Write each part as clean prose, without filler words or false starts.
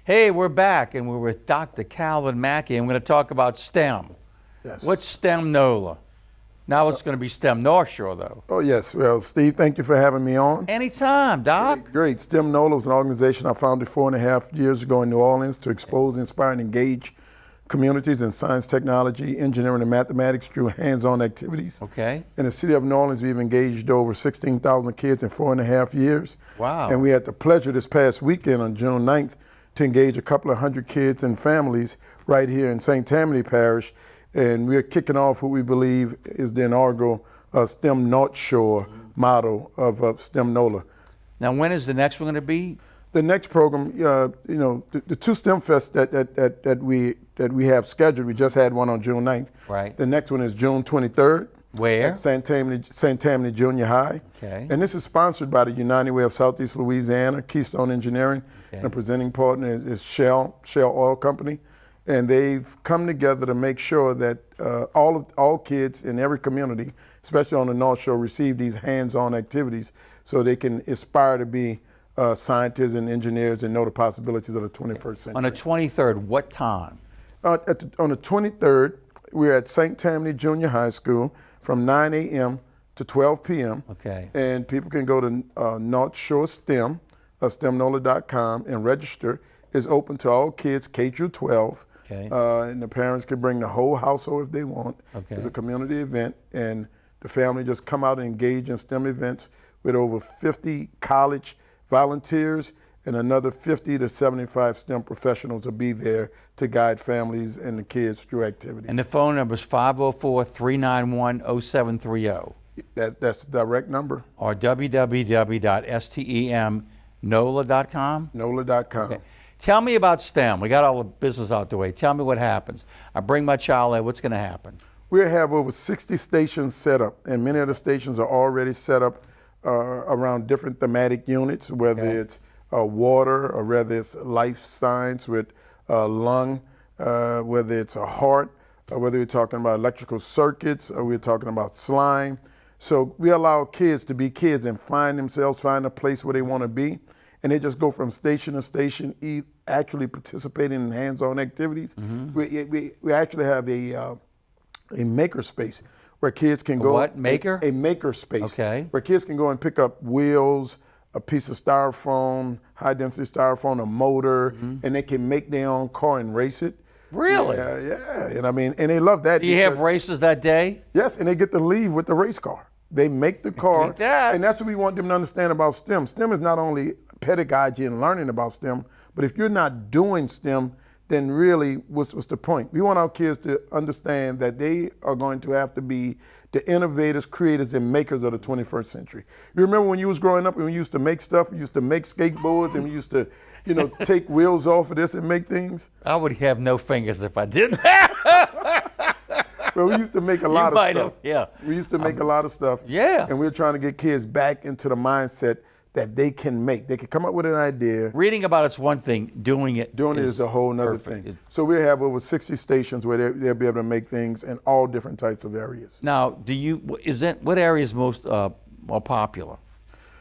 Hey, we're back, and we're with Dr. Calvin Mackey, and we're going to talk about STEM. Yes. What's STEM NOLA? Now it's going to be STEM Northshore, though. Oh, yes. Well, Steve, thank you for having me on. Anytime, Doc. Great. STEM NOLA is an organization I founded 4.5 years ago in New Orleans to expose, inspire, and engage communities in science, technology, engineering, and mathematics through hands-on activities. Okay. In the city of New Orleans, we've engaged over 16,000 kids in 4.5 years. Wow. And we had the pleasure this past weekend on June 9th to engage a couple of hundred kids and families right here in St. Tammany Parish. And we're kicking off what we believe is the inaugural STEM Northshore model of STEM NOLA. Now, when is the next one going to be? The next program, the two STEMfests that we have scheduled, we just had one on June 9th. Right. The next one is June 23rd. Where? At St. Tammany Junior High. Okay. And this is sponsored by the United Way of Southeast Louisiana, Keystone Engineering, and the presenting partner is Shell Oil Company. And they've come together to make sure that all kids in every community, especially on the North Shore, receive these hands-on activities so they can aspire to be scientists and engineers and know the possibilities of the 21st century. On the 23rd, what time? On the 23rd, we're at St. Tammany Junior High School from 9 a.m. to 12 p.m. Okay. And people can go to North Shore STEM, STEMnola.com, and register. It's open to all kids K through 12. Okay. And the parents can bring the whole household if they want. Okay. It's a community event, and the family just come out and engage in STEM events with over 50 college volunteers, and another 50 to 75 STEM professionals will be there to guide families and the kids through activities. And the phone number is 504-391-0730. That's the direct number. Or www.STEMnola.com? NOLA.com. Okay. Tell me about STEM. We got all the business out the way. Tell me what happens. I bring my child there. What's going to happen? We have over 60 stations set up, and many of the stations are already set up around different thematic units, whether it's water or whether it's life science with lung, whether it's a heart, or whether we're talking about electrical circuits, or we're talking about slime. So we allow kids to be kids and find themselves, find a place where they want to be. And they just go from station to station, actually participating in hands-on activities. Mm-hmm. We actually have a maker space where kids can go. What, maker? A maker space. Okay. Where kids can go and pick up wheels, a piece of styrofoam, high-density styrofoam, a motor, and they can make their own car and race it. Really? Yeah. And I mean, and they love that. Do you have races that day? Yes, and they get to leave with the race car. They make the car, Like that. and that's what we want them to understand about STEM. STEM is not only pedagogy and learning about STEM, but if you're not doing STEM, then really what's the point? We want our kids to understand that they are going to have to be the innovators, creators, and makers of the 21st century. You remember when you was growing up and we used to make stuff, we used to make skateboards and we used to, take wheels off of this and make things? I would have no fingers if I did that. Well, we used to make a lot of stuff. Yeah. We used to make a lot of stuff. Yeah. And we were trying to get kids back into the mindset that they can make. They can come up with an idea. Reading about it's one thing, doing it is a whole nother thing. So we have over 60 stations where they'll be able to make things in all different types of areas. Now, what area is most more popular?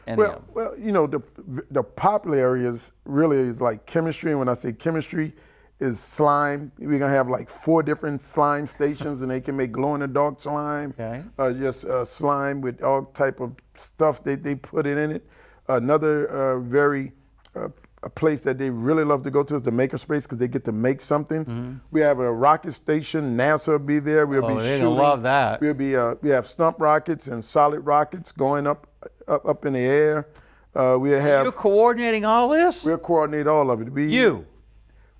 Well, the popular areas really is like chemistry. And when I say chemistry, is slime. We're gonna have like 4 different slime stations, and they can make glow-in-the-dark slime. Okay. Just slime with all type of stuff they put in it. Another a place that they really love to go to is the makerspace because they get to make something. Mm-hmm. We have a rocket station. NASA will be there. We'll be they're shooting. Gonna love that. We have stump rockets and solid rockets going up in the air. You're coordinating all this? We'll coordinate all of it.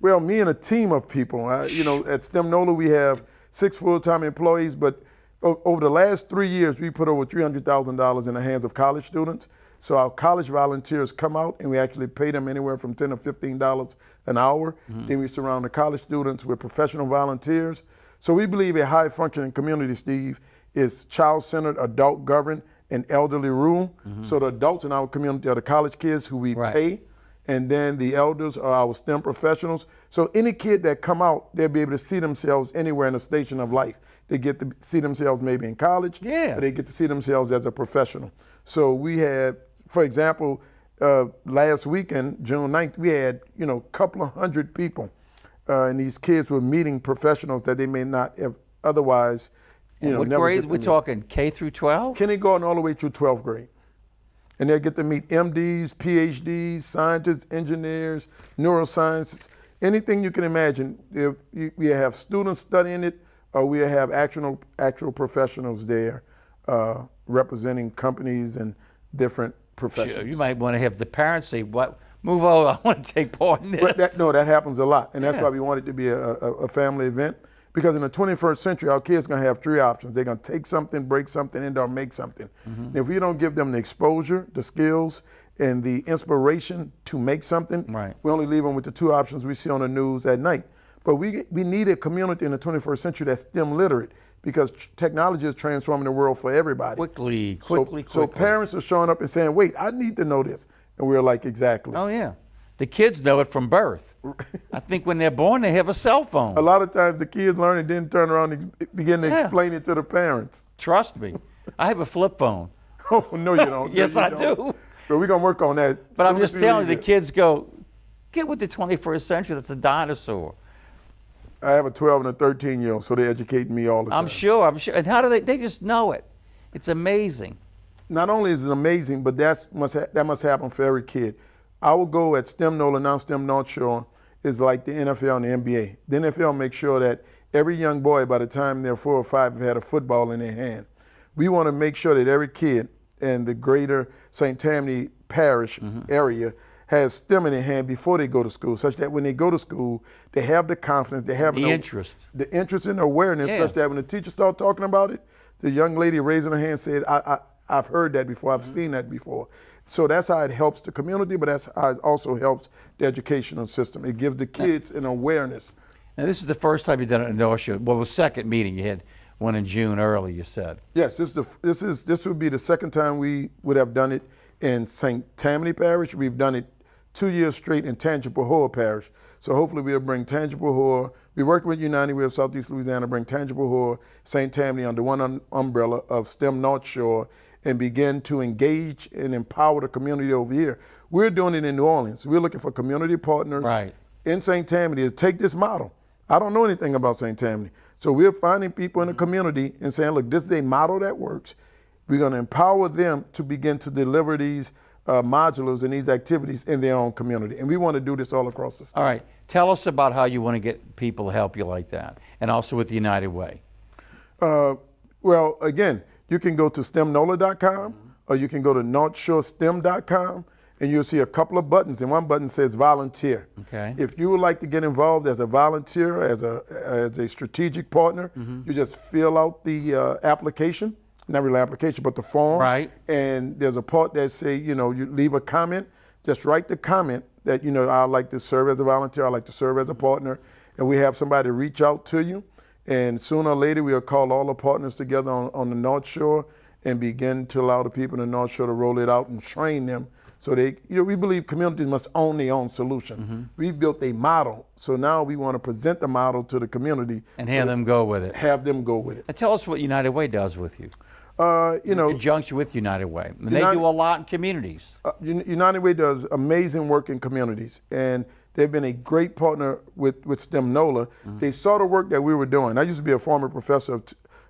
Well, me and a team of people. At STEM NOLA we have 6 full-time employees, but over the last 3 years we put over $300,000 in the hands of college students. So our college volunteers come out and we actually pay them anywhere from $10 to $15 an hour. Mm-hmm. Then we surround the college students with professional volunteers. So we believe a high-functioning community, Steve, is child-centered, adult-governed, and elderly rule. Mm-hmm. So the adults in our community are the college kids who we pay, and then the elders are our STEM professionals. So any kid that come out, they'll be able to see themselves anywhere in the station of life. They get to see themselves maybe in college, or they get to see themselves as a professional. So we have, for example, last weekend, June 9th, we had, a couple of hundred people. And these kids were meeting professionals that they may not have otherwise, what never grade? get to We're meet. talking K through 12? Kindergarten all the way through 12th grade. And they'll get to meet MDs, PhDs, scientists, engineers, neuroscientists, anything you can imagine. We have students studying it, or we have actual professionals there representing companies and different professions. Sure, you might want to have the parents say, move over, I want to take part in this. But that happens a lot. And that's why we want it to be a family event. Because in the 21st century, our kids are going to have three options. They're going to take something, break something, and or make something. And if we don't give them the exposure, the skills, and the inspiration to make something, we only leave them with the two options we see on the news at night. But we need a community in the 21st century that's STEM literate, because technology is transforming the world for everybody. Quickly. So parents are showing up and saying, wait, I need to know this. And we're like, exactly. Oh, yeah. The kids know it from birth. I think when they're born, they have a cell phone. A lot of times the kids learn and then turn around and begin to explain it to the parents. Trust me. I have a flip phone. Oh, no, you don't. Yes, No, you I don't. do. But we're going to work on that. But I'm just telling you, the kids go, get with the 21st century. That's a dinosaur. I have a 12 and a 13-year-old, so they're educating me all the time. I'm sure. And how do they just know it? It's amazing. Not only is it amazing, but that must happen for every kid. Our goal at STEM NOLA, now STEM Northshore, is like the NFL and the NBA. The NFL makes sure that every young boy, by the time they're 4 or 5, have had a football in their hand. We want to make sure that every kid in the greater St. Tammany Parish area has STEM in their hand before they go to school, such that when they go to school, they have the confidence, they have the interest and awareness, such that when the teacher starts talking about it, the young lady raising her hand said, I've heard that before, I've seen that before. So that's how it helps the community, but that's how it also helps the educational system. It gives the kids an awareness. And this is the first time you've done it in Northshore. Well, the second meeting you had one in June early, you said. Yes, this would be the second time we would have done it in St. Tammany Parish. We've done it 2 years straight in Tangipahoa Parish. So hopefully we'll bring Tangipahoa. We're working with United Way of Southeast Louisiana, bring Tangipahoa, St. Tammany under one umbrella of STEM Northshore, and begin to engage and empower the community over here. We're doing it in New Orleans. We're looking for community partners in St. Tammany to take this model. I don't know anything about St. Tammany. So we're finding people in the community and saying, look, this is a model that works. We're going to empower them to begin to deliver these modulars and these activities in their own community. And we want to do this all across the state. All right. Tell us about how you want to get people to help you like that, and also with the United Way. Well, again, you can go to STEMNOLA.com or you can go to NorthshoreSTEM.com, and you'll see a couple of buttons, and one button says volunteer. Okay. If you would like to get involved as a volunteer, as a strategic partner, you just fill out the application, not really application, but the form. Right. And there's a part that say, you leave a comment. Just write the comment that, I'd like to serve as a volunteer, I'd like to serve as a partner, and we have somebody reach out to you. And sooner or later, we'll call all the partners together on the North Shore and begin to allow the people in the North Shore to roll it out and train them. So we believe communities must own their own solution. We've built a model, so now we want to present the model to the community. And have them go with it. Have them go with it. And tell us what United Way does with you. In conjunction with United Way. And they do a lot in communities. United Way does amazing work in communities, and they've been a great partner with STEM NOLA. They saw the work that we were doing. I used to be a former professor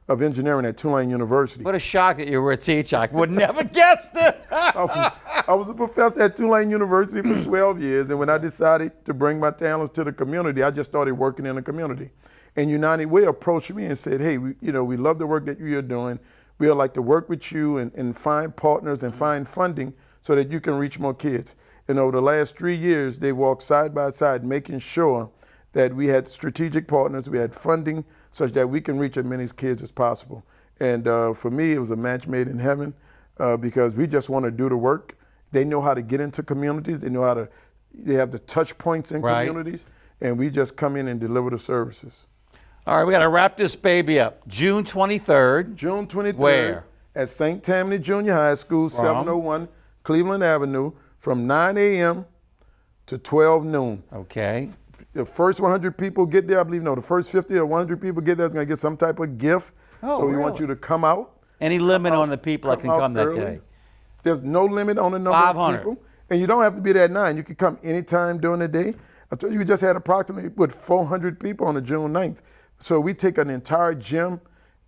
of engineering at Tulane University. What a shock that you were a teacher. I would never guessed it. I was a professor at Tulane University for 12 years, and when I decided to bring my talents to the community, I just started working in the community. And United Way approached me and said, hey, we love the work that you're doing. We would like to work with you and find partners and find funding so that you can reach more kids. And over the last 3 years, they walked side by side, making sure that we had strategic partners, we had funding, such that we can reach as many kids as possible. And for me, it was a match made in heaven because we just want to do the work. They know how to get into communities. They know they have the touch points in communities, and we just come in and deliver the services. All right, we got to wrap this baby up. June 23rd. June 23rd. Where? At St. Tammany Junior High School, 701 Cleveland Avenue, from 9 a.m. to 12 noon. Okay. The first 100 people get there, I believe, the first 50 or 100 people get there is going to get some type of gift. Oh, so we want you to come out. Any limit on the people that can come that day? There's no limit on the number of people. And you don't have to be there at 9. You can come anytime during the day. I told you we just had approximately 400 people on the June 9th. So we take an entire gym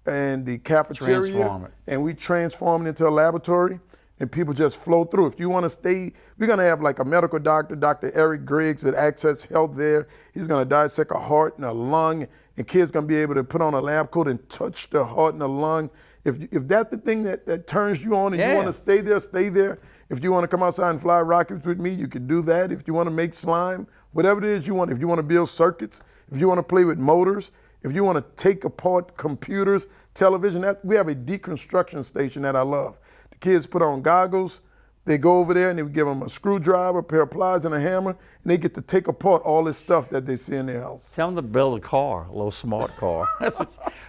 and the cafeteria and we transform it into a laboratory, and people just flow through. If you want to stay, we're going to have like a medical doctor, Dr. Eric Griggs with Access Health there. He's going to dissect a heart and a lung, and kids going to be able to put on a lab coat and touch the heart and the lung. If that's the thing that turns you on and you want to stay there, stay there. If you want to come outside and fly rockets with me, you can do that. If you want to make slime, whatever it is you want. If you want to build circuits, if you want to play with motors, if you want to take apart computers, television, we have a deconstruction station that I love. The kids put on goggles, they go over there and they give them a screwdriver, a pair of pliers, and a hammer, and they get to take apart all this stuff that they see in their house. Tell them to build a car, a little smart car.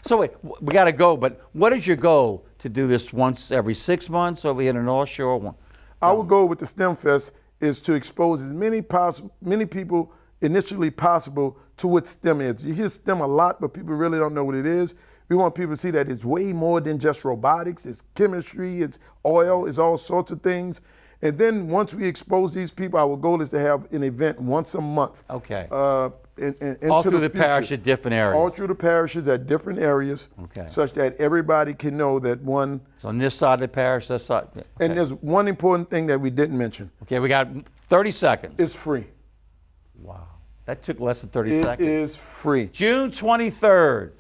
So wait, we got to go, but what is your goal? To do this once every 6 months over here in the North Shore? Our goal with the STEMfest is to expose as many people initially possible to what STEM is. You hear STEM a lot, but people really don't know what it is. We want people to see that it's way more than just robotics. It's chemistry, it's oil, it's all sorts of things. And then once we expose these people, our goal is to have an event once a month. Okay. All through the parish at different areas. All through the parishes at different areas. Okay. Such that everybody can know that one. It's on this side of the parish, that side. Okay. And there's one important thing that we didn't mention. Okay, we got 30 seconds. It's free. Wow. That took less than 30 seconds. It is free. June 23rd,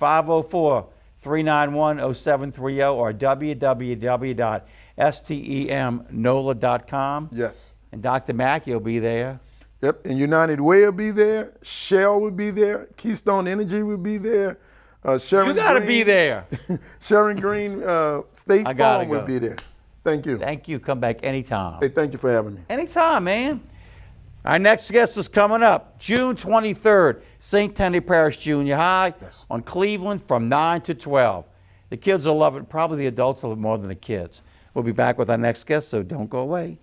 504-391-0730 or www.stemnola.com. Yes. And Dr. Mackey will be there. Yep, and United Way will be there. Shell will be there. Keystone Energy will be there. Sharon You got to Green, be there. Sharon Green State Farm will go. be there. Thank you. Thank you. Come back anytime. Hey, thank you for having me. Anytime, man. Our next guest is coming up June 23rd, St. Tenney Parish Junior High on Cleveland from 9 to 12. The kids will love it. Probably the adults will love it more than the kids. We'll be back with our next guest, so don't go away.